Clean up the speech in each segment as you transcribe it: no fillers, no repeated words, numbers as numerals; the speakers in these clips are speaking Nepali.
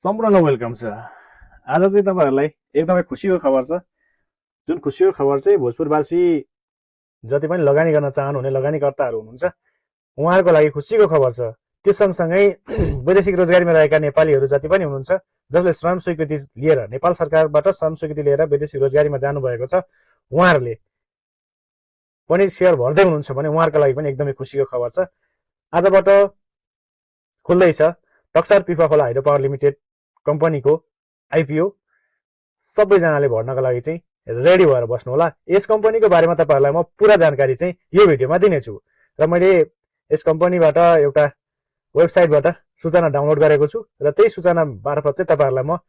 सम्पूर्णलाई वेलकम छ। आज चाहिँ तपाईँहरूलाई एकदमै खुसीको खबर छ। जुन खुसीको खबर चाहिँ भोजपुरवासी जति पनि लगानी गर्न चाहनुहुने लगानीकर्ताहरू हुनुहुन्छ उहाँहरूको लागि खुसीको खबर छ। त्यो सँगसँगै वैदेशिक रोजगारीमा रहेका नेपालीहरू जति पनि हुनुहुन्छ जसले श्रम स्वीकृति लिएर नेपाल सरकारबाट श्रम स्वीकृति लिएर वैदेशिक रोजगारीमा जानुभएको छ उहाँहरूले पनि सेयर भर्दै हुनुहुन्छ भने उहाँहरूको लागि पनि एकदमै खुसीको खबर छ। आजबाट खुल्दैछ टक्सार पिफा खोला हाइड्रो पावर लिमिटेड कम्पनीको आइपिओ। सबैजनाले भर्नका लागि चाहिँ रेडी भएर बस्नु होला। यस कम्पनीको बारेमा तपाईँहरूलाई म पुरा जानकारी चाहिँ यो भिडियोमा दिनेछु र मैले यस कम्पनीबाट एउटा वेबसाइटबाट सूचना डाउनलोड गरेको छु र त्यही सूचना मार्फत चाहिँ तपाईँहरूलाई म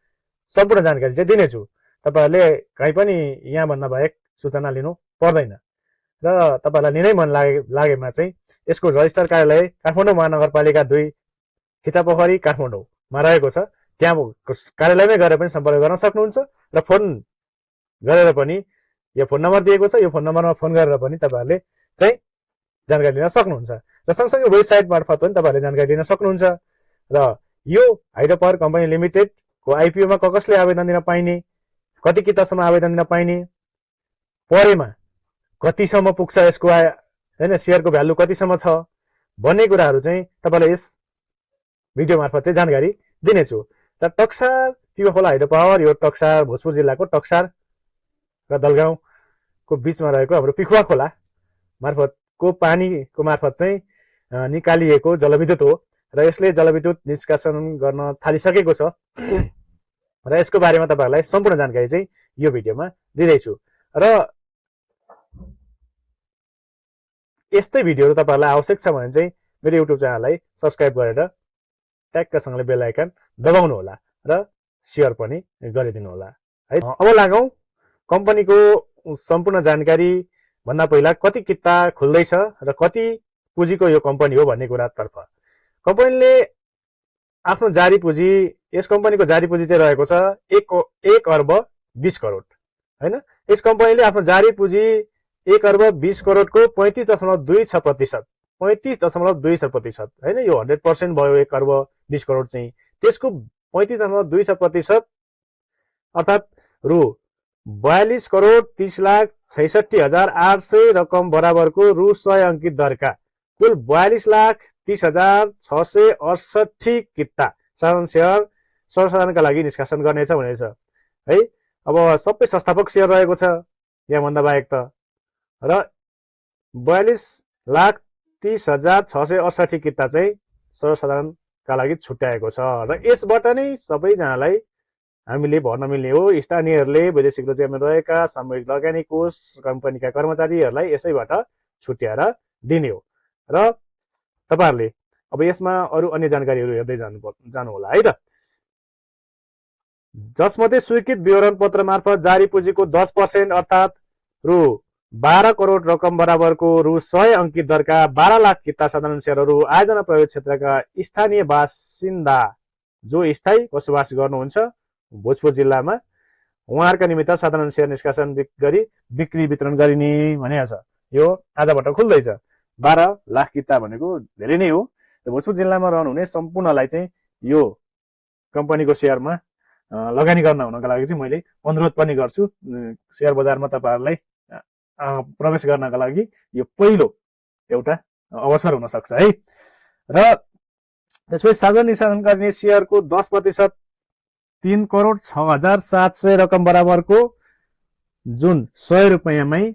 सम्पूर्ण जानकारी चाहिँ दिनेछु। तपाईँहरूले कहीँ पनि यहाँ भन्दा बाहेक सूचना लिनु पर्दैन र तपाईँहरूलाई लिनै मन लागेमा चाहिँ यसको रजिस्टर कार्यालय काठमाडौँ महानगरपालिका 2 खिचापोखरी काठमाडौँमा रहेको छ। त्यहाँ कार्यालयमै गएर पनि सम्पर्क गर्न सक्नुहुन्छ र फोन गरेर पनि यो फोन नम्बर दिएको छ, यो फोन नम्बरमा फोन गरेर पनि तपाईँहरूले चाहिँ जानकारी लिन सक्नुहुन्छ र सँगसँगै वेबसाइट मार्फत पनि तपाईँहरूले जानकारी लिन सक्नुहुन्छ। र यो हाइड्रो पावर कम्पनी लिमिटेडको आइपिओमा कसले आवेदन दिन पाइने, कति कितासम्म आवेदन दिन पाइने, परेमा कतिसम्म पुग्छ यसको हैन सेयरको भ्यालु कतिसम्म छ भन्ने कुराहरू चाहिँ तपाईँलाई यस भिडियो मार्फत चाहिँ जानकारी दिनेछु। र टक्सार पिपा खोला हाइड्रो पावर यो टक्सार भोजपुर जिल्लाको टक्सार र दलगाउँको बिचमा रहेको हाम्रो पिखुवा खोला मार्फतको पानीको मार्फत चाहिँ निकालिएको जलविद्युत हो र यसले जलविद्युत निष्कासन गर्न थालिसकेको छ र यसको बारेमा तपाईँहरूलाई सम्पूर्ण जानकारी चाहिँ यो भिडियोमा दिँदैछु। र यस्तै भिडियोहरू तपाईँहरूलाई आवश्यक छ भने चाहिँ मेरो युट्युब च्यानललाई सब्स्क्राइब गरेर ट्याक्कसँगले बेल आइकन दबाउनु होला र सेयर पनि गरिदिनु होला है। अब लागौँ कम्पनीको सम्पूर्ण जानकारी भन्दा पहिला कति किता खुल्दैछ र कति पुँजीको यो कम्पनी हो भन्ने कुरातर्फ। कम्पनीले आफ्नो जारी पुँजी, यस कम्पनीको जारी पुँजी चाहिँ रहेको छ 1 अर्ब 20 करोड हैन। यस कम्पनीले आफ्नो जारी पुँजी 1 अर्ब 20 करोडको 35.26% 35.26% हैन। यो 100% भयो 1 अर्ब 20 करोड चाहिँ, त्यसको 35.26% अर्थात् रु 42 करोड 30,66,800 रकम बराबरको रु 100 अंकित दरका कुल 42,30,668 किता साधारण सेयर सर्वसाधारणका लागि निष्कासन गर्नेछ भनेछ है। अब सबै संस्थापक सेयर रहेको छ यहाँ भन्दा बाहेक त र 42,30,668 किता चाहिँ सर्वसाधारणका लागि छुट्याएको छ र यसबाट नै सबैजनालाई हामीले भर्न मिल्ने हो। स्थानीयहरूले वैदेशिक रोजगारीमा रहेका सामूहिक लगानी कोष कम्पनीका कर्मचारीहरूलाई यसैबाट छुट्याएर दिने हो र तपाईहरुले अब यसमा अरु अन्य जानकारीहरू हेर्दै जानु होला है त। जसमध्ये स्वीकृत विवरण पत्र मार्फत जारी पुँजीको 10% अर्थात् रु 12 करोड रकम बराबरको रु 100 अंकित दरका 12 लाख किता साधारण सेयरहरू आयोजना प्रयोग क्षेत्रका स्थानीय बासिन्दा जो स्थायी बसोबास गर्नुहुन्छ भोजपुर जिल्लामा उहाँहरूका निमित्त साधारण सेयर निष्कासन गरी बिक्री वितरण गरिने भनेको छ। यो आजबाट खुल्दैछ। 12 लाख किता भनेको धेरै नै हो र भोजपुर जिल्लामा रहनुहुने सम्पूर्णलाई चाहिँ यो कम्पनीको सेयरमा लगानी गर्न हुनका लागि चाहिँ मैले अनुरोध पनि गर्छु। सेयर बजारमा तपाईहरुलाई प्रवेश गर्नका लागि यो पहिलो एउटा अवसर हुन सक्छ है। र त्यसपछि साधारण निष्कासन गर्ने सेयरको 10% 3 करोड 6,700 रकम बराबरको जुन 100 रुपैयाँमै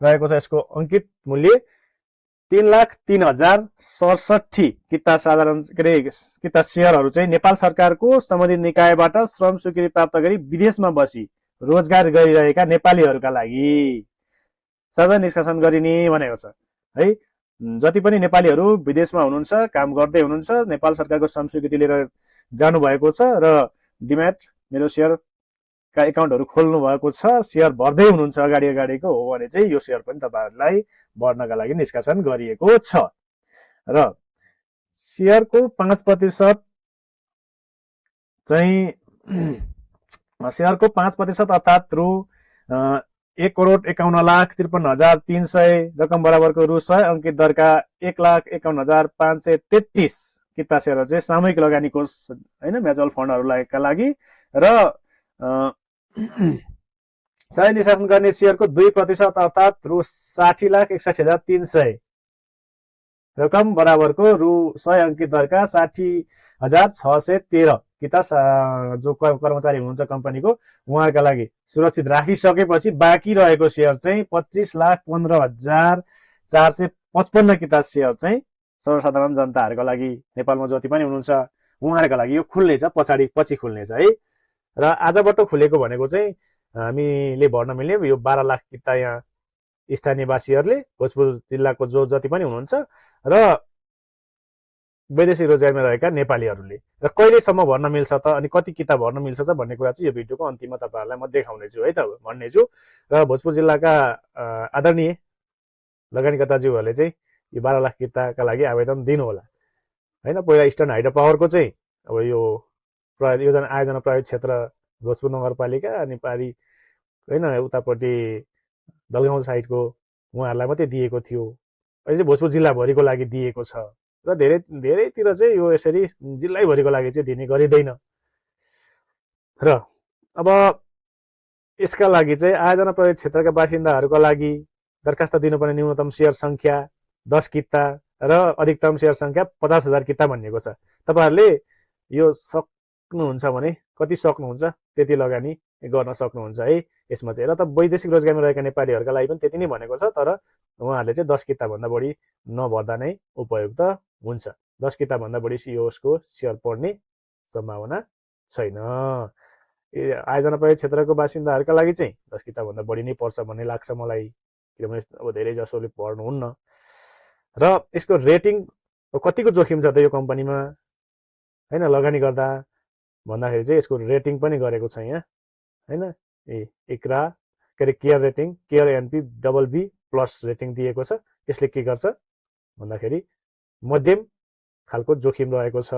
रहेको छ यसको अंकित मूल्य 3,03,067 किता साधारण किता सेयरहरू चाहिँ नेपाल सरकारको सम्बन्धित निकायबाट श्रम स्वीकृति प्राप्त गरी विदेशमा बसी रोजगार गरिरहेका नेपालीहरूका लागि साधारण निष्कासन गरिने भनेको छ है। जति पनि नेपालीहरू विदेशमा हुनुहुन्छ, काम गर्दै हुनुहुन्छ, नेपाल सरकारको श्रम स्वीकृति लिएर जानु भएको छ र डिम्याट मेरो सेयरका एकाउन्टहरू खोल्नु भएको छ, सेयर भर्दै हुनुहुन्छ अगाडिको हो भने चाहिँ यो सेयर पनि तपाईहरुलाई भर्नका लागि निष्कासन गरिएको छ। र सेयरको 5% चाहिँ सेयरको 5% अर्थात् रु 1,51,53,300 रकम बराबरको रु 100 अंकित दरका 1,51,533 किता सेयरहरू चाहिँ सामूहिक लगानी कोष होइन म्युचुअल फन्डहरूका लागि र सही निष्कासन गर्ने सेयरको 2% अर्थात् रु 60,61,300 रकम बराबरको रु 100 अङ्कित दरका 60,613 किता जो कर्मचारी हुनुहुन्छ कम्पनीको उहाँहरूका लागि सुरक्षित राखिसकेपछि बाँकी रहेको सेयर चाहिँ 25,15,455 किता सेयर चाहिँ सर्वसाधारण जनताहरूको लागि नेपालमा जति पनि हुनुहुन्छ उहाँहरूका लागि यो खुल्नेछ, पछि खुल्नेछ है। र आजबाट खुलेको भनेको चाहिँ हामीले भर्न मिल्ने यो 12 लाख किता यहाँ स्थानीयवासीहरूले भोजपुर जिल्लाको जो जति पनि हुनुहुन्छ र वैदेशिक रोजगारीमा रहेका नेपालीहरूले र कहिलेसम्म भर्न मिल्छ त अनि कति किता भर्न मिल्छ त भन्ने कुरा चाहिँ यो भिडियोको अन्तिममा तपाईँहरूलाई म देखाउने छु है त भन्ने छु। र भोजपुर जिल्लाका आदरणीय लगानीकर्ताज्यूहरूले चाहिँ यो 12 लाख किताका लागि आवेदन दिनु होला होइन। पहिला इस्टर्न हाइड्रो पावरको चाहिँ अब यो योजना आयोजना प्रयोग क्षेत्र भोजपुर नगरपालिका अनि पारी होइन उतापट्टि दलगाउँ साइडको उहाँहरूलाई मात्रै दिएको थियो, अहिले चाहिँ भोजपुर जिल्लाभरिको लागि दिएको छ र धेरैतिर चाहिँ यो यसरी जिल्लैभरिको लागि चाहिँ दिने गरिँदैन। र अब यसका लागि चाहिँ आयोजना प्रयोग क्षेत्रका बासिन्दाहरूका लागि दरखास्त दिनुपर्ने न्यूनतम सेयर सङ्ख्या 10 किता र अधिकतम सेयर सङ्ख्या 50,000 किता भनिएको छ। तपाईँहरूले यो सक्नुहुन्छ भने कति सक्नुहुन्छ त्यति लगानी गर्न सक्नुहुन्छ है यसमा चाहिँ। र त वैदेशिक रोजगारीमा रहेका नेपालीहरूका लागि पनि त्यति नै भनेको छ, तर उहाँहरूले चाहिँ 10 किताभन्दा बढी नभर्दा नै उपयुक्त हुन्छ। 10 किताभन्दा बढी यसको सेयर पर्ने सम्भावना छैन। आयोजना प्रयोग क्षेत्रको बासिन्दाहरूका लागि चाहिँ 10 किताभन्दा बढी नै पर्छ भन्ने लाग्छ मलाई, किनभने अब धेरै जसोले पढ्नुहुन्न। र यसको रेटिङ कतिको जोखिम छ त यो कम्पनीमा होइन लगानी गर्दा भन्दाखेरि चाहिँ यसको रेटिङ पनि गरेको छ यहाँ होइन। इक्रा के अरे care rating care NP BB+ rating दिएको छ। यसले के गर्छ भन्दाखेरि मध्यम खालको जोखिम रहेको छ,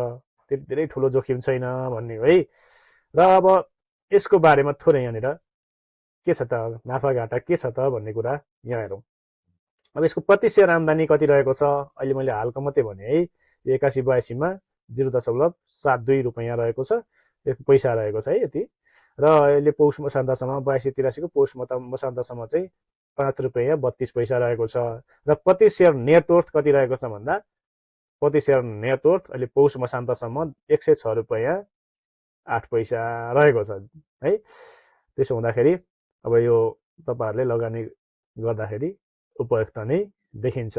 त्यति धेरै ठुलो जोखिम छैन भन्ने हो है। र अब यसको बारेमा थोरै यहाँनिर के छ त नाफा घाटा के छ त भन्ने कुरा यहाँ हेरौँ। अब यसको प्रति सेयर आम्दानी कति रहेको छ अहिले मैले हालको मात्रै भने है 8182मा 0.72 रुपियाँ रहेको छ, पैसा रहेको छ है यति। र अहिले पौष मसान्तसम्म 82-83 को पौष मसान्तसम्म चाहिँ 5 रुपियाँ 32 पैसा रहेको छ। र प्रति सेयर नेटवर्थ कति रहेको छ भन्दा प्रति सेयर नेटवर्थ अहिले पौष मसान्तसम्म 106 रुपियाँ 8 पैसा रहेको छ है। त्यसो हुँदाखेरि अब यो तपाईँहरूले लगानी गर्दाखेरि उपयुक्त नै देखिन्छ।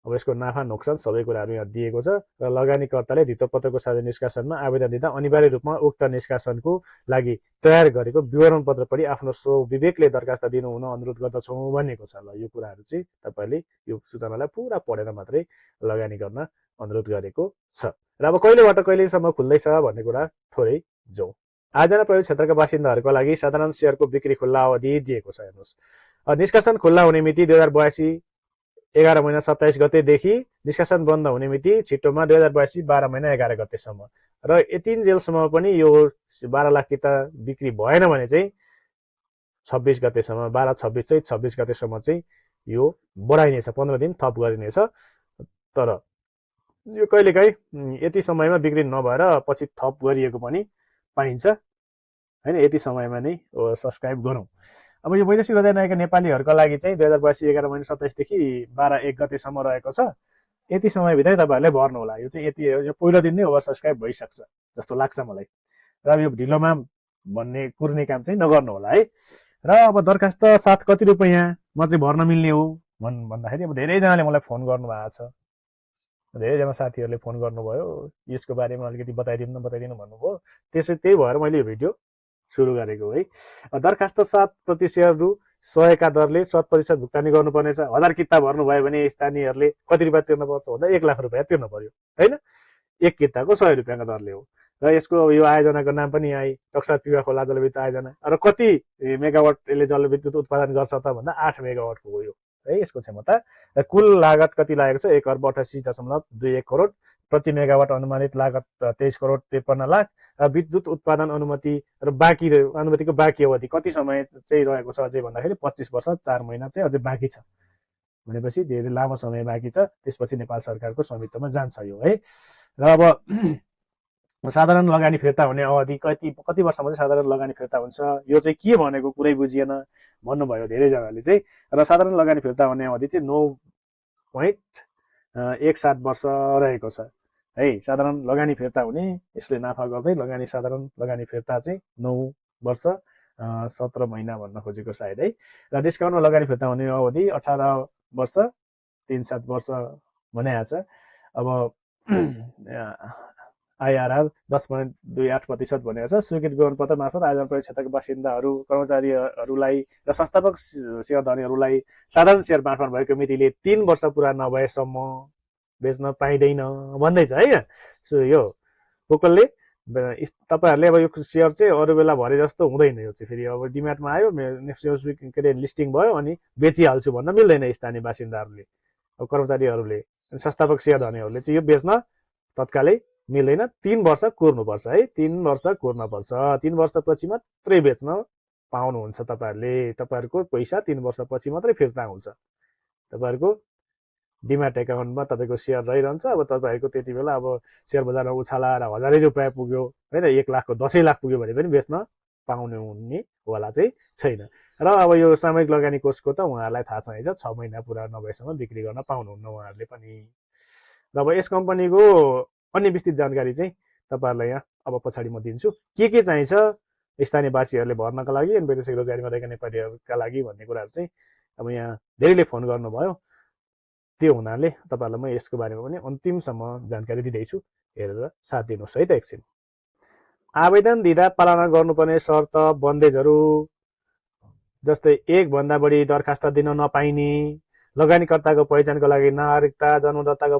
अब यसको नाफा नोक्सान सबै कुराहरू यहाँ दिएको छ र लगानीकर्ताले धितोपत्रको साझा निष्कासनमा आवेदन दिँदा अनिवार्य रूपमा उक्त निष्कासनको लागि तयार गरेको विवरण पत्र पढी आफ्नो स्वविवेकले दरखास्त दिनु हुन अनुरोध गर्दछौँ भनेको छ। ल यो कुराहरू चाहिँ तपाईँले यो सूचनालाई पुरा पढेर मात्रै लगानी गर्न अनुरोध गरेको छ। र अब कहिलेबाट कहिलेसम्म खुल्दैछ भन्ने कुरा थोरै जाउँ। आयोजना प्रयोग क्षेत्रका बासिन्दाहरूको लागि साधारण सेयरको बिक्री खुल्ला अवधि दिएको छ। हेर्नुहोस् निष्कासन खुल्ला हुने मिति 2082 11 महिना 27 गतेदेखि निष्कासन बन्द हुने मिति छिटोमा 2082 12 महिना 11 गतेसम्म। र यतिन्जेलसम्म पनि यो 12 लाख किता बिक्री भएन भने चाहिँ 26 गतेसम्म 12-26 चाहिँ 26 गतेसम्म चाहिँ यो बढाइनेछ, 15 दिन थप गरिनेछ। तर यो कहिलेकाहीँ यति समयमा बिक्री नभएर पछि थप गरिएको पनि पाइन्छ होइन। यति समयमा नै सब्सक्राइब गरौँ। अब यो वैदेशिक रोजगारी रहेका नेपालीहरूका लागि चाहिँ 2082 11 महिना 27 देखि 12-1 गतेसम्म रहेको छ। यति समयभित्रै तपाईँहरूले भर्नु होला। यो चाहिँ यति यो पहिलो दिन नै ओभर सब्सक्राइब भइसक्छ जस्तो लाग्छ मलाई। र अब यो ढिलोमा भन्ने कुर्ने काम चाहिँ नगर्नु होला है। र अब दरखास्त साथ कति रुपियाँमा चाहिँ भर्न मिल्ने हो भन्दाखेरि अब धेरैजनाले मलाई फोन गर्नुभएको छ, धेरैजना साथीहरूले फोन गर्नुभयो यसको बारेमा अलिकति बताइदिनु भन्नुभयो। त्यही भएर मैले यो भिडियो सुरु गरेको है। दरखास्त 7% सेयर रु 100 का दरले 7% भुक्तानी गर्नुपर्नेछ। 1000 किता भर्नुभयो भने स्थानीयहरूले कति रुपियाँ तिर्नुपर्छ भन्दा 1 लाख रुपियाँ तिर्नु पर्यो होइन। एक किताको 100 रुपियाँको दरले हो। र यसको यो आयोजनाको नाम पनि यहाँ टक्सार पिवा खोला जलविद्युत आयोजना। र कति मेगावाट यसले जलविद्युत उत्पादन गर्छ त भन्दा 8 मेगावाटको हो यो है यसको क्षमता। र कुल लागत कति लागेको छ 1,88.21 करोड। प्रति मेगावाट अनुमानित लागत 23,53,00,000। विद्युत उत्पादन अनुमति र बाँकी अनुमतिको बाँकी अवधि कति समय चाहिँ रहेको छ अझै भन्दाखेरि 25 वर्ष 4 महिना चाहिँ अझै बाँकी छ भनेपछि धेरै लामो समय बाँकी छ। त्यसपछि नेपाल सरकारको स्वामित्वमा जान्छ यो है। र अब साधारण लगानी फिर्ता हुने अवधि कति वर्षमा चाहिँ साधारण लगानी फिर्ता हुन्छ, यो चाहिँ के भनेको कुरै बुझिएन भन्नुभयो धेरैजनाले चाहिँ। र साधारण लगानी फिर्ता हुने अवधि चाहिँ 9.17 वर्ष रहेको छ है। साधारण लगानी फिर्ता हुने, यसले नाफा गर्दै साधारण लगानी फिर्ता चाहिँ 9 वर्ष 17 महिना भन्न खोजेको सायद है। र डिस्काउन्टमा लगानी फिर्ता हुने अवधि 18 वर्ष 3-7 वर्ष भनेको छ। अब आइआरआर 10.28% भनेको छ। स्वीकृत विवरणपत्र मार्फत आयोजना प्रयोग क्षेत्रका बासिन्दाहरू, कर्मचारीहरूलाई र संस्थापक शेयरधनीहरूलाई साधारण शेयर बाँडफाँड भएको मितिले 3 वर्ष पुरा नभएसम्म बेच्न पाइँदैन भन्दैछ है। सो यो कोकलले तपाईँहरूले अब यो सेयर चाहिँ अरू बेला भरे जस्तो हुँदैन। यो चाहिँ फेरि अब डिमाटमा आयो, के अरे लिस्टिङ भयो अनि बेचिहाल्छु भन्न मिल्दैन स्थानीय बासिन्दाहरूले, अब कर्मचारीहरूले, संस्थापक शेयरधनीहरूले चाहिँ यो बेच्न तत्कालै मिल्दैन। 3 वर्ष कुर्नुपर्छ है, 3 वर्ष कुर्नुपर्छ। 3 वर्षपछि मात्रै बेच्न पाउनुहुन्छ तपाईँहरूले। तपाईँहरूको पैसा 3 वर्षपछि मात्रै फिर्ता हुन्छ। तपाईँहरूको डिमाट एकाउन्टमा तपाईँको सेयर रहिरहन्छ। अब तपाईँहरूको त्यति बेला अब सेयर बजारमा उछालाएर 1000 रुपियाँ पुग्यो होइन, 1 लाखको 10 लाख पुग्यो भने पनि बेच्न पाउने हुने वाला चाहिँ छैन। र अब यो सामूहिक लगानी कोषको त उहाँहरूलाई थाहा छ, 6 महिना पुरा नभएसम्म बिक्री गर्न पाउनुहुन्न उहाँहरूले पनि। र अब यस कम्पनीको अन्य विस्तृत जानकारी चाहिँ तपाईँहरूलाई यहाँ अब पछाडि म दिन्छु। के चाहिन्छ स्थानीयवासीहरूले भर्नका लागि अनि वैदेशिक रोजगारीमा रहेका नेपालीहरूका लागि भन्ने कुराहरू चाहिँ अब यहाँ धेरैले फोन गर्नुभयो। त्यो हुनाले तपाईँहरूलाई म यसको बारेमा पनि अन्तिमसम्म जानकारी दिँदैछु, हेरेर साथ दिनुहोस् है त। एकछिन आवेदन दिँदा पालना गर्नुपर्ने शर्त बन्देजहरू जस्तै 1 भन्दा बढी दरखास्त दिन नपाइने, लगानीकर्ताको पहिचानको लागि नागरिकता जन्मदत्ताको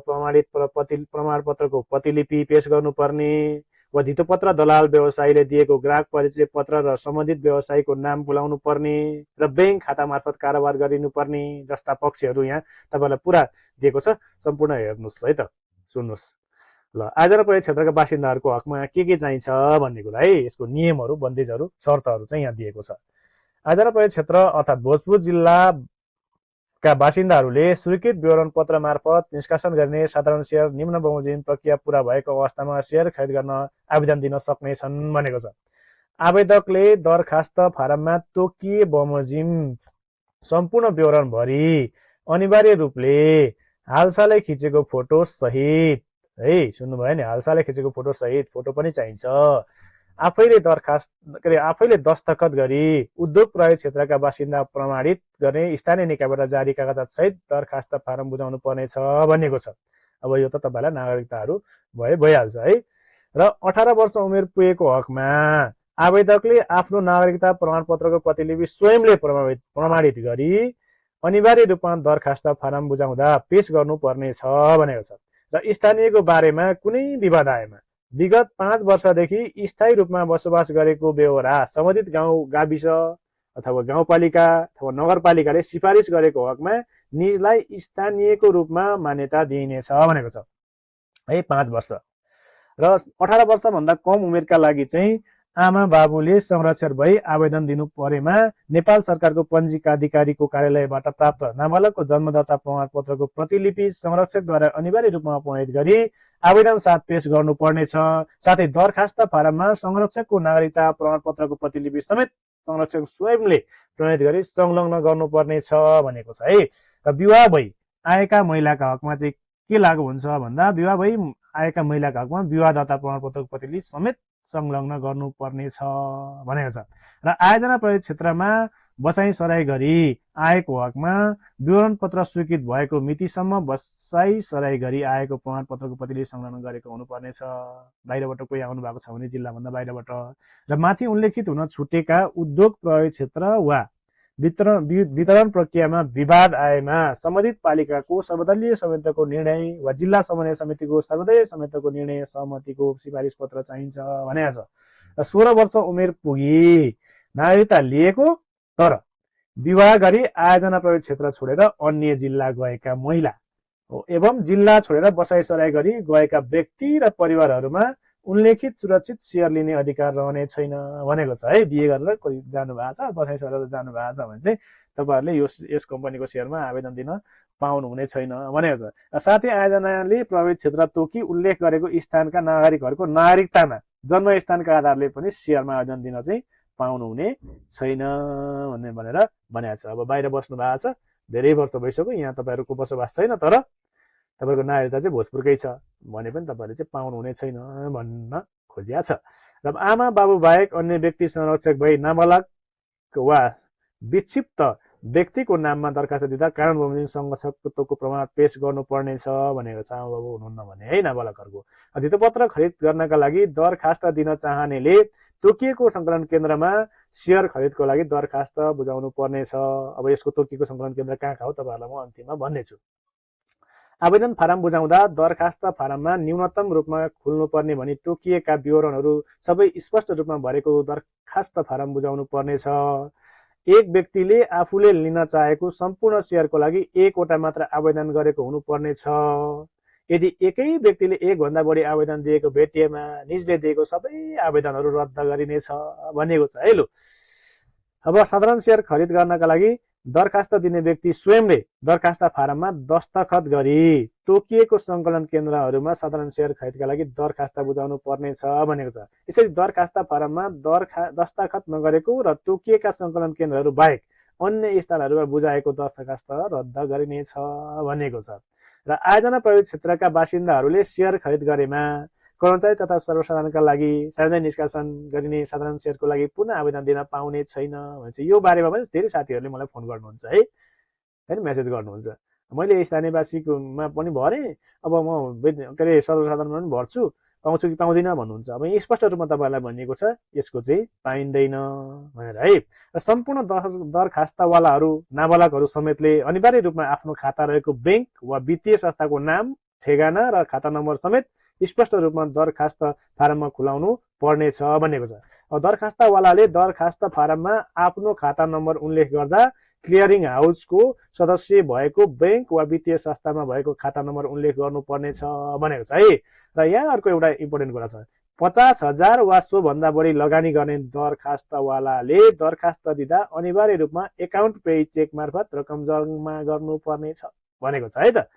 प्रमाणपत्रको प्रतिलिपि पेश गर्नुपर्ने वा धितोपत्र दलाल व्यवसायीले दिएको ग्राहक परिचय पत्र र सम्बन्धित व्यवसायीको नाम बोलाउनु पर्ने र ब्याङ्क खाता मार्फत कारोबार गरिनुपर्ने जस्ता पक्षहरू यहाँ तपाईँलाई पुरा दिएको छ। सम्पूर्ण हेर्नुहोस् है त, सुन्नुहोस् ल। आयोजना प्रयोग क्षेत्रका बासिन्दाहरूको हकमा के चाहिन्छ भन्ने कुरा है, यसको नियमहरू, बन्देजहरू, शर्तहरू चाहिँ यहाँ दिएको छ। आयोजना प्रयोग क्षेत्र अर्थात् भोजपुर जिल्लाका बासिन्दाहरूले स्वीकृत विवरण पत्र मार्फत निष्कासन गरिने साधारण शेयर निम्न बमोजिम प्रक्रिया पूरा भएको अवस्थामा शेयर खरिद गर्न आवेदन दिन सक्नेछन् भनेको छ। आवेदकले दरखास्त फारममा तोकिए बमोजिम सम्पूर्ण विवरण भरि अनिवार्य रूपले हालसालै खिचेको फोटो सहित है, सुन्नुभयो नि, हालसालै खिचेको फोटो सहित, फोटो पनि चाहिन्छ, आफैले दस्तखत गरी उद्योग प्रयोग क्षेत्रका बासिन्दा प्रमाणित गर्ने स्थानीय निकायबाट जारी कागजात सहित दरखास्त फारम बुझाउनु पर्नेछ भनेको छ। अब यो त तपाईँलाई नागरिकताहरू भइहाल्छ है। र 18 वर्ष उमेर पुगेको हकमा आवेदकले आफ्नो नागरिकता प्रमाणपत्रको प्रतिलिपि स्वयंले प्रमाणित गरी अनिवार्य रूपमा दरखास्त फारम बुझाउँदा पेश गर्नुपर्नेछ भनेको छ। र स्थानीयको बारेमा कुनै विवाद आएमा विगत 5 वर्षदेखि स्थायी रूपमा बसोबास गरेको बेहोरा सम्बन्धित गाउँ, गाविस अथवा गाउँपालिका अथवा नगरपालिकाले सिफारिस गरेको हकमा निजलाई स्थानीयको रूपमा मान्यता दिइनेछ भनेको छ है। 5 वर्ष र 18 वर्षभन्दा कम उमेरका लागि चाहिँ आमा बाबुले संरक्षक भई आवेदन दिनु परेमा नेपाल सरकारको पञ्जीका अधिकारीको कार्यालयबाट प्राप्त नाबालकको जन्मदत्ता प्रमाणपत्रको प्रतिलिपि संरक्षकद्वारा अनिवार्य रूपमा अपलोड गरी आवेदन साथ पेश गर्नुपर्नेछ। साथै दरखास्त फारममा संरक्षकको नागरिकता प्रमाणपत्रको प्रतिलिपि समेत संरक्षक स्वयंले प्रमाणित गरी संलग्न गर्नुपर्नेछ भनेको छ है। र विवाह भई आएका महिलाका हकमा चाहिँ के लागू हुन्छ भन्दा, विवाह भई आएका महिलाका हकमा विवाहदाता प्रमाणपत्रको प्रतिलिपि समेत संलग्न गर्नुपर्नेछ भनेको छ। र आयोजना प्रयोग क्षेत्रमा बसाई सराई गरी आएको हकमा विवरण पत्र स्वीकृत भएको मितिसम्म बसाई सराई गरी आएको प्रमाणपत्रको प्रतिलिपि संलग्न गरेको हुनुपर्नेछ। बाहिरबाट कोही आउनु भएको छ भने जिल्लाभन्दा बाहिरबाट। र माथि उल्लेखित हुन छुटेका उद्योग प्रयोग क्षेत्र वा वितरण प्रक्रियामा विवाद आएमा सम्बन्धित पालिकाको सर्वदलीय समितिको निर्णय वा जिल्ला समन्वय समितिको सर्वदलीय समितिको निर्णय सहमतिको सिफारिस पत्र चाहिन्छ भनेको छ। र 16 वर्ष उमेर पुगी नागरिकता लिएको तर विवाह गरी आयोजना प्रयोग क्षेत्र छोडेर अन्य जिल्ला गएका महिला एवं जिल्ला छोडेर बसाइसराई गरी गएका व्यक्ति र परिवारहरूमा उल्लेखित सुरक्षित सेयर लिने अधिकार रहने छैन भनेको छ है। बिहे गरेर कोही जानु भएको छ, बसाइ सरेर जानु भएको छ भने चाहिँ तपाईँहरूले यस कम्पनीको सेयरमा आवेदन दिन पाउनुहुने छैन भनेको छ। साथै आयोजनाले प्रभावित क्षेत्र तोकी उल्लेख गरेको स्थानका नागरिकहरूको नागरिकतामा जन्मस्थानका आधारले पनि सेयरमा आवेदन दिन चाहिँ पाउनुहुने छैन भनेर भनेको छ। अब बाहिर बस्नु भएको छ, धेरै वर्ष भइसक्यो, यहाँ तपाईँहरूको बसोबास छैन, तर तपाईँको नागरिकता चाहिँ भोजपुरकै छ भने पनि तपाईँहरूले चाहिँ पाउनुहुने छैन भन्न खोजिया छ। र आमा बाबु बाहेक अन्य व्यक्ति संरक्षक भई नाबालक वा विक्षिप्त व्यक्तिको नाममा दरखास्त दिँदा कानुन बमोजिम संरक्षकत्वको प्रमाण पेश गर्नुपर्नेछ भनेको छ। आमा बाबु हुनुहुन्न भने है नाबालकहरूको। धितोपत्र खरिद गर्नका लागि दरखास्त दिन चाहनेले तोकिएको सङ्कलन केन्द्रमा सेयर खरिदको लागि दरखास्त बुझाउनु पर्नेछ। अब यसको तोकिएको सङ्कलन केन्द्र कहाँ हो तपाईँहरूलाई म अन्तिममा भन्नेछु। आवेदन फारम बुझाउँदा दरखास्त फारममा न्यूनतम रूपमा खुल्नुपर्ने भनी तोकिएका विवरणहरू सबै स्पष्ट रूपमा भरेको दरखास्त फारम बुझाउनु पर्नेछ। एक व्यक्तिले आफूले लिन चाहेको सम्पूर्ण सेयरको लागि एकवटा मात्र आवेदन गरेको हुनुपर्नेछ। यदि एकै व्यक्तिले एकभन्दा बढी आवेदन दिएको भेटिएमा निजले दिएको सबै आवेदनहरू रद्द गरिनेछ भनेको छ है। लु अब साधारण सेयर खरिद गर्नका लागि दरखास्त दिने व्यक्ति स्वयंले दरखास्त फारममा दस्तखत गरी तोकिएको सङ्कलन केन्द्रहरूमा साधारण सेयर खरिदका लागि दरखास्त बुझाउनु पर्नेछ भनेको छ। यसरी दरखास्त फारममा दस्तखत नगरेको र तोकिएका सङ्कलन केन्द्रहरू बाहेक अन्य स्थलहरूमा बुझाएको दरखास्त रद्द गरिनेछ भनेको छ। र आयोजना प्रभावित क्षेत्रका बासिन्दाहरूले सेयर खरिद गरेमा कर्मचारी तथा सर्वसाधारणका लागि सार्वजनिक निष्कासन गरिने साधारण सेयरको लागि पुनः आवेदन दिन पाउने छैन भन्छ। यो बारेमा पनि धेरै साथीहरूले मलाई फोन गर्नुहुन्छ है, होइन मेसेज गर्नुहुन्छ। मैले स्थानीयवासीकोमा पनि भरेँ, अब म के अरे सर्वसाधारणमा पनि भर्छु, पाउँछु कि पाउँदिनँ भन्नुहुन्छ। अब यहाँ स्पष्ट रूपमा तपाईँहरूलाई भनिएको छ यसको चाहिँ पाइँदैन भनेर है। र सम्पूर्ण दरखास्तवालाहरू नाबालकहरू समेतले अनिवार्य रूपमा आफ्नो खाता रहेको ब्याङ्क वा वित्तीय संस्थाको नाम, ठेगाना र खाता नम्बर समेत स्पष्ट रूपमा दरखास्त फारममा खुलाउनु पर्नेछ भनेको छ। अब दरखास्तवालाले दरखास्त फारममा आफ्नो खाता नम्बर उल्लेख गर्दा क्लियरिङ हाउसको सदस्य भएको ब्याङ्क वा वित्तीय संस्थामा भएको खाता नम्बर उल्लेख गर्नुपर्नेछ भनेको छ है। र यहाँ अर्को एउटा इम्पोर्टेन्ट कुरा छ, 50,000 वा सोभन्दा बढी लगानी गर्ने दरखास्तवालाले दरखास्त दिँदा अनिवार्य रूपमा एकाउन्ट पेई चेक मार्फत रकम जम्मा गर्नुपर्नेछ भनेको छ है त।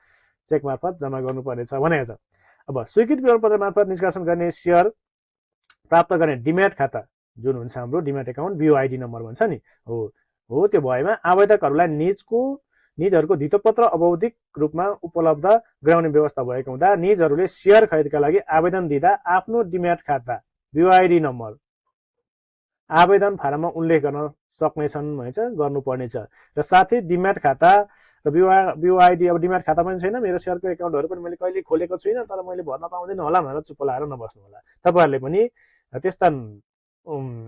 चेक मार्फत जम्मा गर्नुपर्नेछ भनेको छ। अब स्वीकृत विवरणपत्र मार्फत निष्कासन गर्ने सेयर प्राप्त गर्ने डिम्याट खाता जुन हुन्छ हाम्रो डिम्याट एकाउन्ट बिओआइडी नम्बर भन्छ नि हो त्यो भएमा आवेदकहरूलाई निजहरूको धितोपत्र अवधिक रूपमा उपलब्ध गराउने व्यवस्था भएको हुँदा निजहरूले सेयर खरिदका लागि आवेदन दिँदा आफ्नो डिम्याट खाता बिओआइडी नम्बर आवेदन फारममा उल्लेख गर्न सक्नेछन् भनेछ, गर्नुपर्नेछ। र साथै डिम्याट खाता र बिओआइडी, अब डिम्याट खाता पनि छैन, मेरो सेयरको एकाउन्टहरू पनि मैले कहिले खोलेको छुइनँ, तर मैले भर्न पाउँदैन होला भनेर चुप्प लाएर नबस्नु होला। तपाईँहरूले पनि त्यस्ता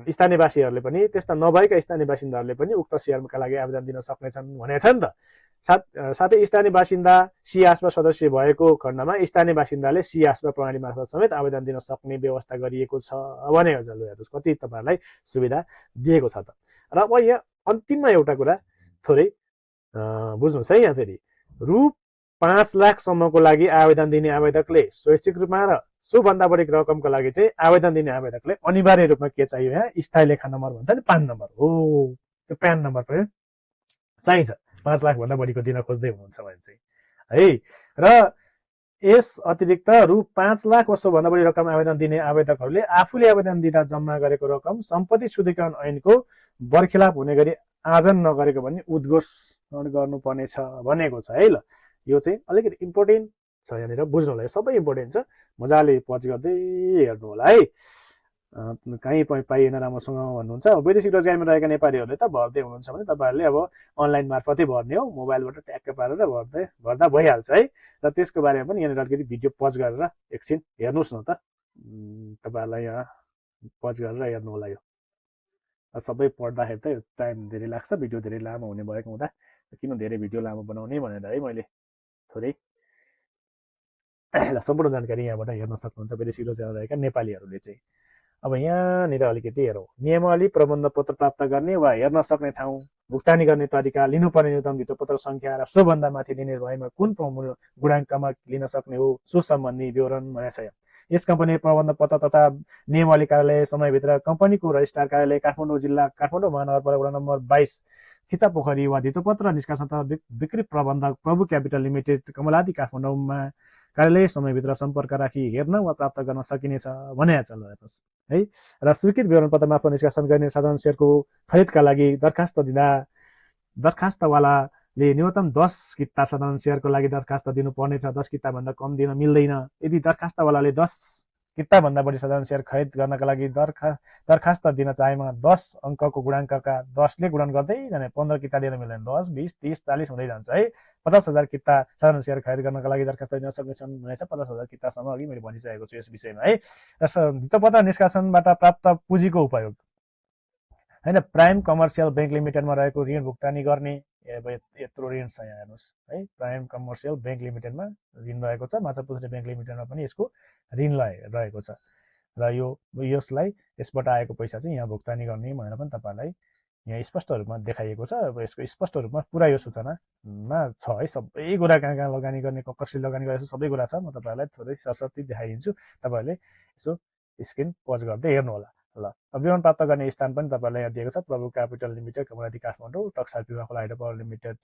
स्थानीयवासीहरूले पनि त्यस्ता नभएका स्थानीय बासिन्दाहरूले पनि उक्त सेयरका लागि आवेदन दिन सक्नेछन् भनेको छ नि त। साथै स्थानीय बासिन्दा सिआसपा सदस्य भएको खण्डमा स्थानीय बासिन्दाले सिआसपा प्रणाली मार्फत समेत आवेदन दिन सक्ने व्यवस्था गरिएको छ भनेको छ। लु हेर्नुहोस् कति तपाईँहरूलाई सुविधा दिएको छ त। र अब यहाँ अन्तिममा एउटा कुरा थोरै बुझ्नुहोस् है, यहाँ फेरि रु 5 लाखसम्मको लागि आवेदन दिने आवेदकले स्वैच्छिक रूपमा र सोभन्दा बढी रकमको लागि चाहिँ आवेदन दिने आवेदकले अनिवार्य रूपमा के चाहियो, यहाँ स्थायी लेखा नम्बर भन्छ नि, पान नम्बर हो, त्यो प्यान नम्बर पनि चाहिन्छ 5 लाखभन्दा बढीको दिन खोज्दै हुनुहुन्छ भने चाहिँ है। र यस अतिरिक्त रु 5 लाख वा सोभन्दा बढी रकम आवेदन दिने आवेदकहरूले आफूले आवेदन दिँदा जम्मा गरेको रकम सम्पत्ति शुद्धिकरण ऐनको बर्खिलाप हुने गरी आर्जन नगरेको भन्ने उद्घोषण गर्नुपर्नेछ भनेको छ है। ल यो चाहिँ अलिकति इम्पोर्टेन्ट छ, यहाँनिर बुझ्नुलाई सबै इम्पोर्टेन्ट छ, मजाले पच गर्दै हेर्नु होला है। कहीँ पाइएन राम्रोसँग भन्नुहुन्छ। वैदेशिक रोजगारीमा रहेका नेपालीहरूले त भर्दै हुनुहुन्छ भने तपाईँहरूले अब अनलाइन मार्फतै भर्ने हो, मोबाइलबाट ट्याक्क पारेर भर्दा भइहाल्छ है। र त्यसको बारेमा पनि यहाँनिर अलिकति भिडियो पज गरेर एकछिन हेर्नुहोस् न त, तपाईँहरूलाई यहाँ पज गरेर हेर्नु होला। यो सबै पढ्दाखेरि त टाइम धेरै लाग्छ, भिडियो धेरै लामो हुने भएको हुँदा किन धेरै भिडियो लामो बनाउने भनेर है मैले थोरै सम्पूर्ण जानकारी यहाँबाट हेर्न सक्नुहुन्छ विदेशी रोजगारमा रहेका नेपालीहरूले चाहिँ। अब यहाँनिर अलिकति हेरौँ, नियमावली प्रबन्ध पत्र प्राप्त गर्ने वा हेर्न सक्ने ठाउँ, भुक्तानी गर्ने तरिका, लिनुपर्ने न्यूनतम भित्तोपत्र सङ्ख्या र सोभन्दा माथि लिने भएमा कुन गुणाङ्कमा लिन सक्ने हो सुसम्बन्धी विवरण भनेको छ। यस कम्पनी प्रबन्ध पत्र तथा नियमावली कार्यालय समयभित्र कम्पनीको रजिस्ट्रार कार्यालय काठमाडौँ जिल्ला काठमाडौँ महानगरपालिका वडा नम्बर 22 खिचा पोखरी वा धितोपत्र निष्कासन तथा बिक्री प्रबन्धक प्रभु क्यापिटल लिमिटेड कमलादी काठमाडौँमा कार्यालय समयभित्र सम्पर्क राखी हेर्न वा प्राप्त गर्न सकिनेछ भनेको छ। ल हेर्नुहोस् है। र स्वीकृत विवरणपत्र मार्फत निष्कासन गर्ने साधारण सेयरको खरिदका लागि दरखास्त दिँदा दरखास्तवालाले न्यूनतम 10 किता साधारण सेयरको लागि दरखास्त दिनुपर्नेछ। 10 किताभन्दा कम दिन मिल्दैन। यदि दरखास्तवालाले 10 किताभन्दा बढी साधारण सेयर खरिद गर्नका लागि दरखास्त दिन चाहेमा 10 अङ्कको गुणाङ्कका 10ले गुणन गर्दै जाने 15 किता दिन मिल्दैन। 10, 20, 30, 40 हुँदै जान्छ है। 50,000 किता साधारण सेयर खरिद गर्नका लागि दरखास्त दिन सक्नेछन् भनेछ। 50,000 कितासम्म अघि मैले भनिसकेको छु यस विषयमा है। र धितोपत्र निष्कासनबाट प्राप्त पुँजीको उपयोग हैन। प्राइम कमर्सियल बैंक लिमिटेडमा रहेको ऋण भुक्तानी गर्ने यत्रो ऋण छ यहाँ हेर्नुहोस् है। प्राइम कमर्सियल बैंक लिमिटेडमा ऋण रहेको छ। माछापुछ्रे बैंक लिमिटेडमा पनि यसको ऋण रहेको छ। र यसलाई यसबाट आएको पैसा चाहिँ यहाँ भुक्तानी गर्ने भनेर पनि तपाईँलाई यहाँ स्पष्ट रूपमा देखाइएको छ। अब यसको स्पष्ट रूपमा पुरा यो सूचनामा छ है। सबै कुरा कहाँ कहाँ लगानी गर्ने, कसरी लगानी गरेको सबै कुरा छ। म तपाईँहरूलाई थोरै सरसर्ती देखाइदिन्छु। तपाईँहरूले यसो स्क्रिन पज गर्दै हेर्नु होला। ल विवरण प्राप्त गर्ने स्थान पनि तपाईँलाई यहाँ दिएको छ। प्रभु क्यापिटल लिमिटेड कमलादी काठमाडौँ, टक्सा पिवा खोला हाइड्रो पावर लिमिटेड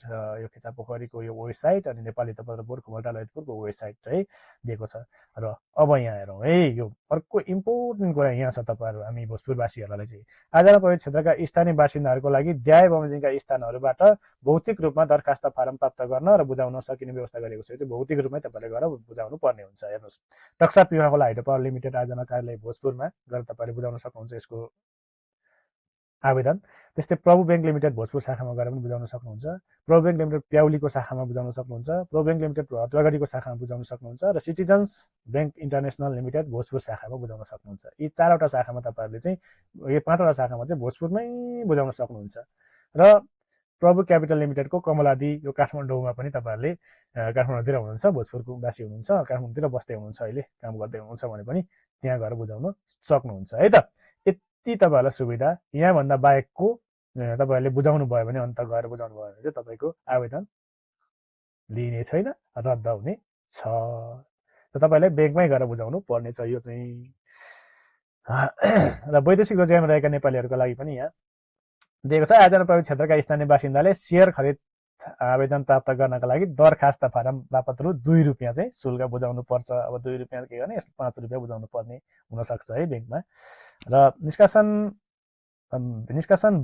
यो खिचा पोखरीको यो वेबसाइट, अनि नेपाली धितोपत्र बोर्ड कुमलटा ललितपुरको वेबसाइट है दिएको छ। र अब यहाँ हेरौँ है। यो अर्को इम्पोर्टेन्ट कुरा यहाँ छ तपाईँहरू हामी भोजपुरवासीहरूलाई चाहिँ आधार प्रयोग क्षेत्रका स्थानीय बासिन्दाहरूको लागि द्याय बमोजिमका स्थानहरूबाट भौतिक रूपमा दरखास्त फारम प्राप्त गर्न र बुझाउन सकिने व्यवस्था गरेको छ। त्यो भौतिक रूपमै तपाईँले गएर बुझाउनु पर्ने हुन्छ। हेर्नुहोस् टक्सा पिवा खोला हाइड्रो पावर लिमिटेड आयोजना कार्यालय भोजपुरमा गएर तपाईँले बुझाउन सक्नुहुन्छ यसको आवेदन। त्यस्तै प्रभु बैंक लिमिटेड भोजपुर शाखामा गएर पनि बुझाउन सक्नुहुन्छ। प्रभु बैंक लिमिटेड प्याउलीको शाखामा बुझाउन सक्नुहुन्छ। प्रभु बैंक लिमिटेड हतुवागढीको शाखामा बुझाउन सक्नुहुन्छ। र citizens bank international limited Bhojpur शाखामा बुझाउन सक्नुहुन्छ। यी 4वटा शाखामा तपाईँहरूले चाहिँ यो 5वटा शाखामा चाहिँ भोजपुरमै बुझाउन सक्नुहुन्छ। र प्रभु क्यापिटल लिमिटेडको कमलादी यो काठमाडौँमा पनि तपाईँहरूले काठमाडौँतिर हुनुहुन्छ, भोजपुरको बासी हुनुहुन्छ, काठमाडौँतिर बस्दै हुनुहुन्छ, अहिले काम गर्दै हुनुहुन्छ भने पनि त्यहाँ गएर बुझाउन सक्नुहुन्छ है त। यति तपाईँहरूलाई सुविधा। यहाँभन्दा बाहेकको तपाईँहरूले बुझाउनु भयो भने, अन्त गएर बुझाउनु भयो भने चाहिँ तपाईँको आवेदन लिइने छैन, रद्द हुने छ। र तपाईँहरूले ब्याङ्कमै गएर बुझाउनु पर्ने छ यो चाहिँ। र वैदेशिक रोजगारमा रहेका नेपालीहरूको लागि पनि यहाँ दिएको छ। आयोजना प्रभावित क्षेत्रका स्थानीय बासिन्दाले सेयर खरिद आवेदन प्राप्त गर्नका लागि दरखास्त फारम बापत रु 2 रुपियाँ चाहिँ शुल्क बुझाउनु पर्छ। अब 2 रुपियाँ के गर्ने, यसको 5 रुपियाँ बुझाउनु पर्ने हुनसक्छ है ब्याङ्कमा। र निष्कासन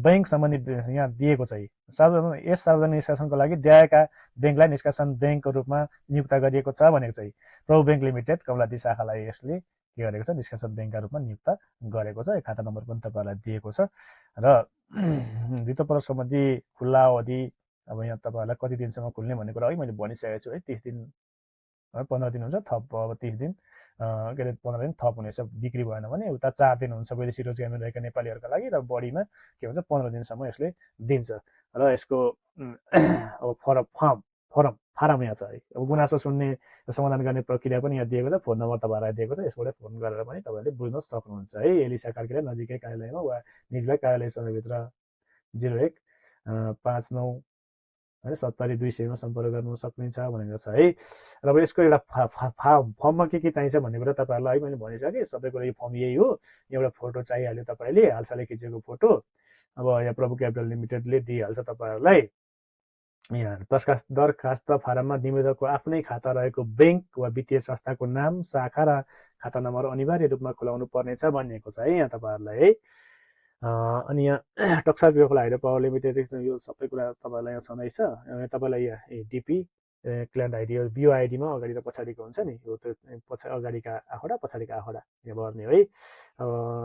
बैंक सम्बन्धी यहाँ दिएको छ। यस सार्वजनिक निष्कासनको लागि द्याएका ब्याङ्कलाई निष्कासन ब्याङ्कको रूपमा नियुक्त गरिएको छ भनेको चाहिँ प्रभु बैंक लिमिटेड कमलादी शाखालाई यसले के गरेको छ, निष्कासन ब्याङ्कका रूपमा नियुक्त गरेको छ। खाता नम्बर पनि तपाईँहरूलाई दिएको छ। र धितोपत्र सम्बन्धी खुल्ला अवधि अब यहाँ तपाईँहरूलाई कति दिनसम्म खुल्ने भन्ने कुरा है मैले भनिसकेको छु है। 30 दिन 15 दिन हुन्छ, थप अब 30 दिन के अरे 15 दिन थप हुनेछ। बिक्री भएन भने उता 4 दिन हुन्छ वैदेशिक रोजगारमा रहेका नेपालीहरूका लागि, र बढीमा के भन्छ 15 दिनसम्म यसले दिन्छ। र यसको अब फारम यहाँ छ है। अब गुनासो सुन्ने समाधान गर्ने प्रक्रिया पनि यहाँ दिएको छ। फोन नम्बर तपाईँहरूलाई दिएको छ, यसबाट फोन गरेर पनि तपाईँले बुझ्न सक्नुहुन्छ है। एलिसा कार्यालय नजिकै कार्यालयमा वा निजलाई कार्यालय समयभित्र 0159 है 70-200मा सम्पर्क गर्नु सक्नुहुन्छ भनेको छ है। र अब यसको एउटा फर्ममा के चाहिन्छ भन्ने कुरा तपाईँहरूलाई है मैले भनिसकेँ। सबै कुरा यो फर्म यही हो। एउटा फोटो चाहिहाल्यो तपाईँले, हालसालै खिचेको फोटो। अब यहाँ प्रभु क्यापिटल लिमिटेडले दिइहाल्छ तपाईँहरूलाई। यहाँ दरखास्त फारममा निवेदकको आफ्नै खाता रहेको ब्याङ्क वा वित्तीय संस्थाको नाम, शाखा र खाता नम्बर अनिवार्य रूपमा खुलाउनु पर्नेछ भनिएको छ है यहाँ तपाईँहरूलाई है। अनि यहाँ टक्सा पिवा खोला हाइड्रो पावर लिमिटेड यो सबै कुरा तपाईँहरूलाई यहाँ छँदैछ। तपाईँलाई यहाँ डिपी क्लाइन्ट आइडी बिओ आइडीमा अगाडि र पछाडिको हुन्छ नि, यो अगाडिका आँखडा पछाडिका आँखडा यहाँ भर्ने है।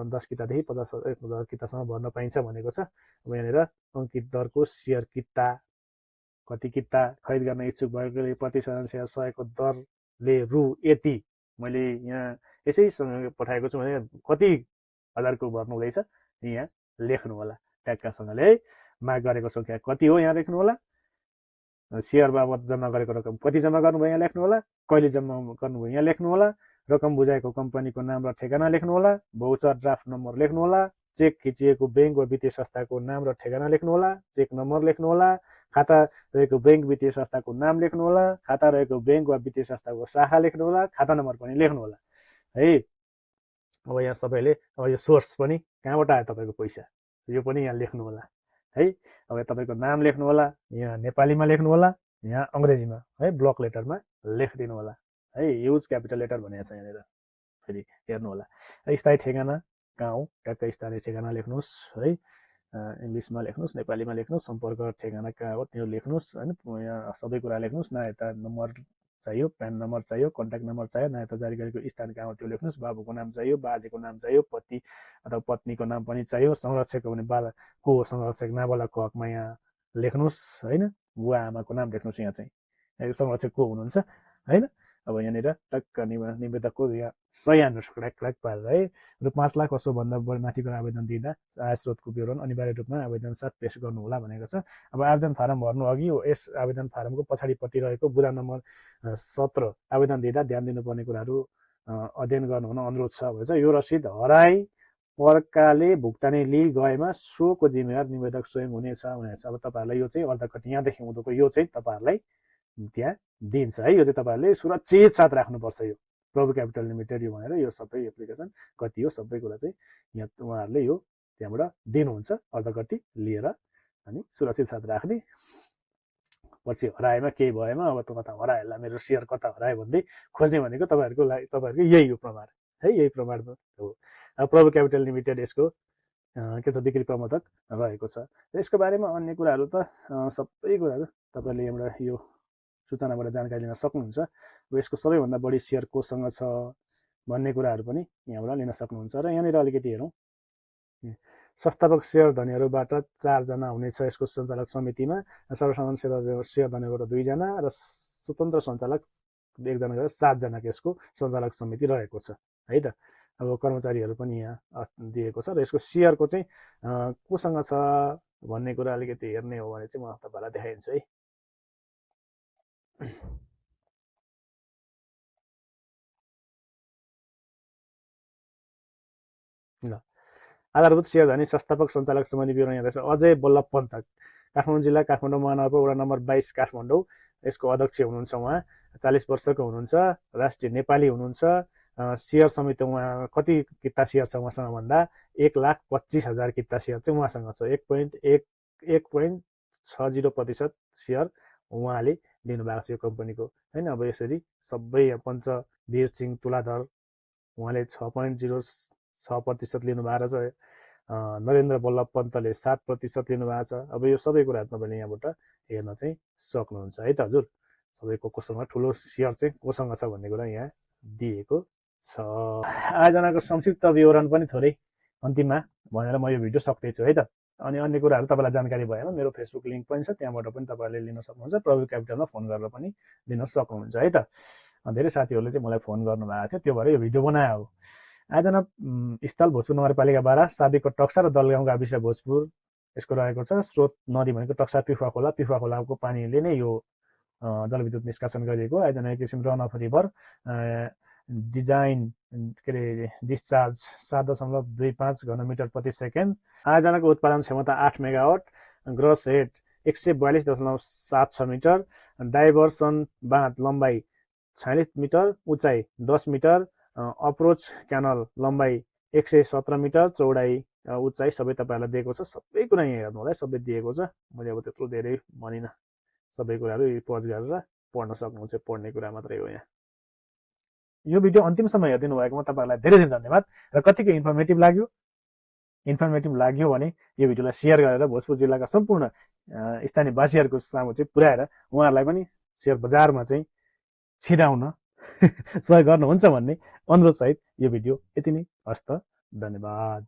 10 कितादेखि 50,000 कितासम्म भर्न पाइन्छ भनेको छ। अब यहाँनिर अङ्कित दरको सेयर किता कति किता खरिद गर्न इच्छुक भएकोले प्रति साधारण सेयर 100को दरले रु यति मैले यहाँ यसैसँग पठाएको छु भने कति हजारको भर्नु हुँदैछ यहाँ लेख्नु होला ट्याक्कासँगले है। माग गरेको सङ्ख्या कति हो यहाँ लेख्नु होला। सेयर बाबत जम्मा गरेको रकम कति जम्मा गर्नुभयो यहाँ लेख्नु होला। कहिले जम्मा गर्नुभयो यहाँ लेख्नु होला। रकम बुझाएको कम्पनीको नाम र ठेगाना लेख्नु होला। भौचर ड्राफ्ट नम्बर लेख्नु होला। चेक खिचिएको ब्याङ्क वा वित्तीय संस्थाको नाम र ठेगाना लेख्नु होला। चेक नम्बर लेख्नु होला। खाता रहेको ब्याङ्क वित्तीय संस्थाको नाम लेख्नु होला। खाता रहेको ब्याङ्क वा वित्तीय संस्थाको शाखा लेख्नु होला। खाता नम्बर पनि लेख्नु होला है। अब यहाँ सबैले अब यो सोर्स पनि कहाँबाट आयो तपाईँको पैसा यो पनि यहाँ लेख्नु होला है। अब तपाईँको नाम लेख्नु होला, यहाँ नेपालीमा लेख्नु होला, यहाँ अङ्ग्रेजीमा है ब्लक लेटरमा लेखिदिनु होला है। युज क्यापिटल लेटर भनेको छ यहाँनिर, फेरि हेर्नु होला। स्थायी ठेगाना कहाँ हो, ट्याक्कै स्थानीय ठेगाना लेख्नुहोस् है। इङ्ग्लिसमा लेख्नुहोस्, नेपालीमा लेख्नुहोस्, सम्पर्क ठेगाना कहाँ हो त्यो लेख्नुहोस् होइन। यहाँ सबै कुरा लेख्नुहोस्। न यता नम्बर चाहियो, प्यान नम्बर चाहियो, कन्ट्याक्ट नम्बर चाहियो, न यता जारी गरेको स्थान कहाँ हो त्यो लेख्नुहोस्। बाबुको नाम चाहियो, बाजेको नाम चाहियो, पति अथवा पत्नीको नाम पनि चाहियो। संरक्षक हो भने बाला को हो संरक्षक, नाबालकको हकमा यहाँ लेख्नुहोस् होइन। बुवा आमाको नाम लेख्नुहोस् यहाँ चाहिँ, संरक्षक को हुनुहुन्छ होइन। अब यहाँनिर टक्क निवेदकको यहाँ सही हान्नुहोस् क्ल्याक क्ल्याक पारेर है। रु 5 लाख वर्षभन्दा बढी माथिको आवेदन दिँदा आय स्रोतको विवरण अनिवार्य रूपमा आवेदन साथ पेश गर्नुहोला भनेको छ। अब आवेदन फारम भर्नु अघि यस आवेदन फारमको पछाडिपट्टि रहेको बुदा नम्बर 17 आवेदन दिँदा ध्यान दिनुपर्ने कुराहरू अध्ययन गर्नु हुन अनुरोध छ भन्छ। यो रसिद हराई अर्काले भुक्तानी लिई गएमा सोको जिम्मेवार निवेदक स्वयं हुनेछ भनेको छ। अब तपाईँहरूलाई यो चाहिँ अर्धकट्टी यहाँदेखि हुँदोको यो चाहिँ तपाईँहरूलाई त्यहाँ दिन्छ है। यो चाहिँ तपाईँहरूले सुरक्षित साथ राख्नुपर्छ। यो प्रभु क्यापिटल लिमिटेड यो भनेर यो सबै एप्लिकेसन कति हो सबै कुरा चाहिँ यहाँ उहाँहरूले यो त्यहाँबाट दिनुहुन्छ अर्धकट्टी लिएर, अनि सुरक्षित साथ राख्ने। पछि हराएमा केही भएमा अब त कता हराएला मेरो सेयर कता हरायो भन्दै खोज्ने भनेको तपाईँहरूको यही हो प्रमाण है। यही प्रमाण हो। प्रभु क्यापिटल लिमिटेड यसको के छ बिक्री प्रबन्धक रहेको छ। यसको बारेमा अन्य कुराहरू त सबै कुराहरू तपाईँले यहाँबाट यो सूचनाबाट जानकारी लिन सक्नुहुन्छ। यसको सबैभन्दा बढी सेयर कोसँग छ भन्ने कुराहरू पनि यहाँबाट लिन सक्नुहुन्छ। र यहाँनिर अलिकति हेरौँ, संस्थापक सेयर धनीहरूबाट 4 जना हुनेछ यसको सञ्चालक समितिमा। सर्वसाधारण सेयर धनीबाट 2 जना र स्वतन्त्र सञ्चालक 1 जना गरेर 7 जनाको यसको सञ्चालक समिति रहेको छ है त। अब कर्मचारीहरू पनि यहाँ दिएको छ। र यसको सेयरको चाहिँ कोसँग छ भन्ने कुरा अलिकति हेर्ने हो भने चाहिँ म तपाईँलाई देखाइदिन्छु है। ल आधारभूत सेयर धनी संस्थापक सञ्चालक समिति विवरण यहाँ छ। अजय बल्लभ पन्त, काठमाडौँ जिल्ला काठमाडौँ महानगरपालिका वडा नम्बर 22 काठमाडौँ, यसको अध्यक्ष हुनुहुन्छ। उहाँ 40 वर्षको हुनुहुन्छ, राष्ट्रिय नेपाली हुनुहुन्छ। सेयर समिति उहाँ कति किता सेयर छ उहाँसँग भन्दा 1,25,000 किता सेयर चाहिँ उहाँसँग छ। 1.60% सेयर उहाँले लिनुभएको छ यो कम्पनीको होइन। अब यसरी सबै पञ्चवीर सिंह तुलाधर उहाँले 6.06% लिनुभएको छ। नरेन्द्र बल्लभ पन्तले 7% लिनुभएको छ। अब यो सबै कुराहरू तपाईँले यहाँबाट हेर्न चाहिँ सक्नुहुन्छ है त हजुर। सबैको कोसँग ठुलो सेयर चाहिँ कोसँग छ भन्ने कुरा यहाँ दिएको छ। आयोजनाको संक्षिप्त विवरण पनि थोरै अन्तिममा भनेर म यो भिडियो सक्दैछु है त। अनि अन्य कुराहरू तपाईँलाई जानकारी भएन मेरो फेसबुक लिङ्क पनि छ, त्यहाँबाट पनि तपाईँहरूले लिन सक्नुहुन्छ। प्रभु क्यापिटलमा फोन गरेर पनि लिन सक्नुहुन्छ है त। धेरै साथीहरूले चाहिँ मलाई फोन गर्नुभएको थियो, त्यो भएर यो भिडियो बनायो हो। आयोजना स्थल भोजपुर नगरपालिका 12, साबिकको टक्सा र दलगाउँ गाविस भोजपुर यसको रहेको छ। स्रोत नदी भनेको टक्सा पिफुवा खोला, पिफुवा खोलाको पानीले नै यो जलविद्युत निष्कासन गरिएको। आयोजना एक किसिम रन अफ रिभर डिजाइन के अरे डिस्चार्ज 7.25 घनमिटर प्रति सेकेन्ड। आयोजनाको उत्पादन क्षमता 8 megawatt, gross head 142.76 metre, diversion बाँध लम्बाइ 46 मिटर, उचाइ 10 मिटर, अप्रोच क्यानल लम्बाइ 117 मिटर, चौडाइ उचाइ सबै तपाईँहरूलाई दिएको छ। सबै कुरा यहाँ हेर्नु होला, सबै दिएको छ। मैले अब त्यत्रो धेरै भनिनँ, सबै कुराहरू पज गरेर पढ्न सक्नुहुन्छ। पढ्ने कुरा मात्रै हो यहाँ। यो भिडियो अन्तिमसम्म हेरिदिनु भएकोमा तपाईँहरूलाई धेरै धेरै धन्यवाद। र कतिको इन्फर्मेटिभ लाग्यो भने यो भिडियोलाई सेयर गरेर भोजपुर जिल्लाका सम्पूर्ण स्थानीयवासीहरूको सामु चाहिँ पुर्याएर उहाँहरूलाई पनि सेयर बजारमा चाहिँ छिराउन सहयोग गर्नुहुन्छ भन्ने अनुरोधसहित यो भिडियो यति नै। हस्त, धन्यवाद।